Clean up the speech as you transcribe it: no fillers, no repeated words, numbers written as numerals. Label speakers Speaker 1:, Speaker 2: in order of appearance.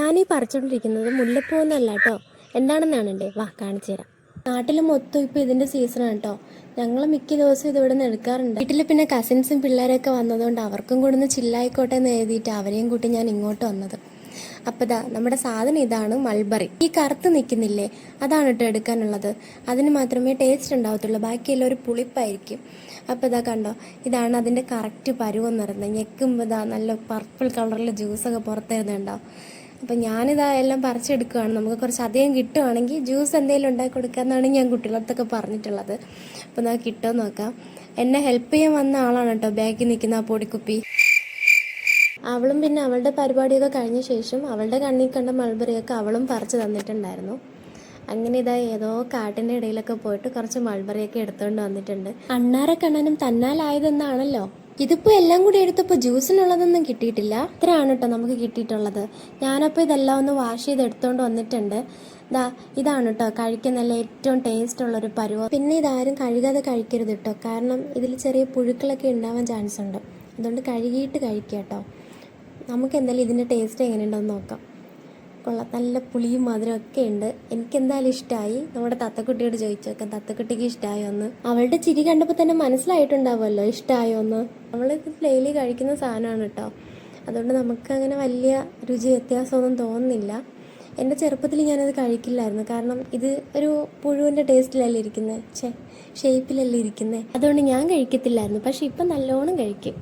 Speaker 1: ഞാനീ പറിച്ചുകൊണ്ടിരിക്കുന്നത് മുല്ലപ്പൂ എന്നല്ല കേട്ടോ, എന്താണെന്നാണല്ലേ, വാ കാണിച്ചു തരാം. നാട്ടിൽ മൊത്തം ഇപ്പോൾ ഇതിൻ്റെ സീസണാണ് കേട്ടോ. ഞങ്ങൾ മിക്ക ദിവസവും ഇതിവിടെ നിന്ന് എടുക്കാറുണ്ട്. വീട്ടിൽ പിന്നെ കസിൻസും പിള്ളേരൊക്കെ വന്നതുകൊണ്ട് അവർക്കും കൂടെ ഒന്ന് ചില്ലായിക്കോട്ടെ എന്ന് എഴുതിയിട്ട് അവരെയും കൂട്ടി ഞാൻ ഇങ്ങോട്ട് വന്നത്. അപ്പോൾ ഇതാ നമ്മുടെ സാധനം ഇതാണ് മൾബറി. ഈ കറുത്ത് നിൽക്കുന്നില്ലേ, അതാണ് കേട്ടോ എടുക്കാനുള്ളത്. അതിന് മാത്രമേ ടേസ്റ്റ് ഉണ്ടാവത്തുള്ളൂ, ബാക്കിയെല്ലാം ഒരു പുളിപ്പായിരിക്കും. അപ്പോൾ ഇതാ കണ്ടോ, ഇതാണ് അതിൻ്റെ കറക്റ്റ് പരുവെന്ന് പറയുന്നത്. ഞെക്കുമ്പോൾ ഇതാ നല്ല പർപ്പിൾ കളറിൽ ജ്യൂസൊക്കെ പുറത്ത് വരുന്നുണ്ടോ. അപ്പം ഞാനിതാ എല്ലാം പറിച്ചെടുക്കുകയാണ്. നമുക്ക് കുറച്ച് അധികം കിട്ടുവാണെങ്കിൽ ജ്യൂസ് എന്തെങ്കിലും ഉണ്ടാക്കി കൊടുക്കാമെന്നാണ് ഞാൻ കുട്ടികളടുത്തൊക്കെ പറഞ്ഞിട്ടുള്ളത്. അപ്പം ഇതാ കിട്ടുമോ നോക്കാം. എന്നെ ഹെൽപ്പ് ചെയ്യാൻ വന്ന ആളാണ് കേട്ടോ ബാക്കിൽ നിൽക്കുന്ന ആ പൊടിക്കുപ്പി. അവളും പിന്നെ അവളുടെ പരിപാടിയൊക്കെ കഴിഞ്ഞ ശേഷം അവളുടെ കണ്ണിൽ കണ്ട മൾബറിയൊക്കെ അവളും പറിച്ച് തന്നിട്ടുണ്ടായിരുന്നു. അങ്ങനെ ഇതാ ഏതോ കാട്ടിൻ്റെ ഇടയിലൊക്കെ പോയിട്ട് കുറച്ച് മൾബറിയൊക്കെ എടുത്തുകൊണ്ട് വന്നിട്ടുണ്ട്. അണ്ണാരെ കണ്ണനും തന്നാലായതെന്നാണല്ലോ. ഇതിപ്പോൾ എല്ലാം കൂടി എടുത്തപ്പോൾ ജ്യൂസിനുള്ളതൊന്നും കിട്ടിയിട്ടില്ല. ഇത്രയാണ് കേട്ടോ നമുക്ക് കിട്ടിയിട്ടുള്ളത്. ഞാനപ്പോൾ ഇതെല്ലാം ഒന്ന് വാഷ് ചെയ്ത് എടുത്തുകൊണ്ട് വന്നിട്ടുണ്ട്. ഇതാണ് കേട്ടോ കഴിക്കുന്നതിൽ ഏറ്റവും ടേസ്റ്റ് ഉള്ളൊരു പരുവം. പിന്നെ ഇതാരും കഴുകാതെ കഴിക്കരുത് കേട്ടോ, കാരണം ഇതിൽ ചെറിയ പുഴുക്കളൊക്കെ ഉണ്ടാവാൻ ചാൻസ് ഉണ്ട്. അതുകൊണ്ട് കഴുകിയിട്ട് കഴിക്കുക കേട്ടോ. നമുക്ക് എന്തായാലും ഇതിൻ്റെ ടേസ്റ്റ് എങ്ങനെയുണ്ടെന്ന് നോക്കാം. കൊള്ളാം, നല്ല പുളിയും മധുരം ഒക്കെ ഉണ്ട്. എനിക്കെന്തായാലും ഇഷ്ടമായി. നമ്മുടെ തത്തക്കുട്ടിയോട് ചോദിച്ചു നോക്കാം, തത്തക്കുട്ടിക്ക് ഇഷ്ടമായോ എന്ന്. അവളുടെ ചിരി കണ്ടപ്പോൾ തന്നെ മനസ്സിലായിട്ടുണ്ടാവുമല്ലോ ഇഷ്ടമായോ എന്ന്. നമ്മളിത് ഡെയിലി കഴിക്കുന്ന സാധനമാണ് കേട്ടോ, അതുകൊണ്ട് നമുക്കങ്ങനെ വലിയ രുചി വ്യത്യാസമൊന്നും തോന്നുന്നില്ല. എൻ്റെ ചെറുപ്പത്തിൽ ഞാനത് കഴിക്കില്ലായിരുന്നു, കാരണം ഇത് ഒരു പുഴുവിൻ്റെ ടേസ്റ്റിലല്ലേ ഇരിക്കുന്നത്, ഷേപ്പിലല്ലേ ഇരിക്കുന്നത്. അതുകൊണ്ട് ഞാൻ കഴിക്കത്തില്ലായിരുന്നു. പക്ഷെ ഇപ്പം നല്ലോണം കഴിക്കും.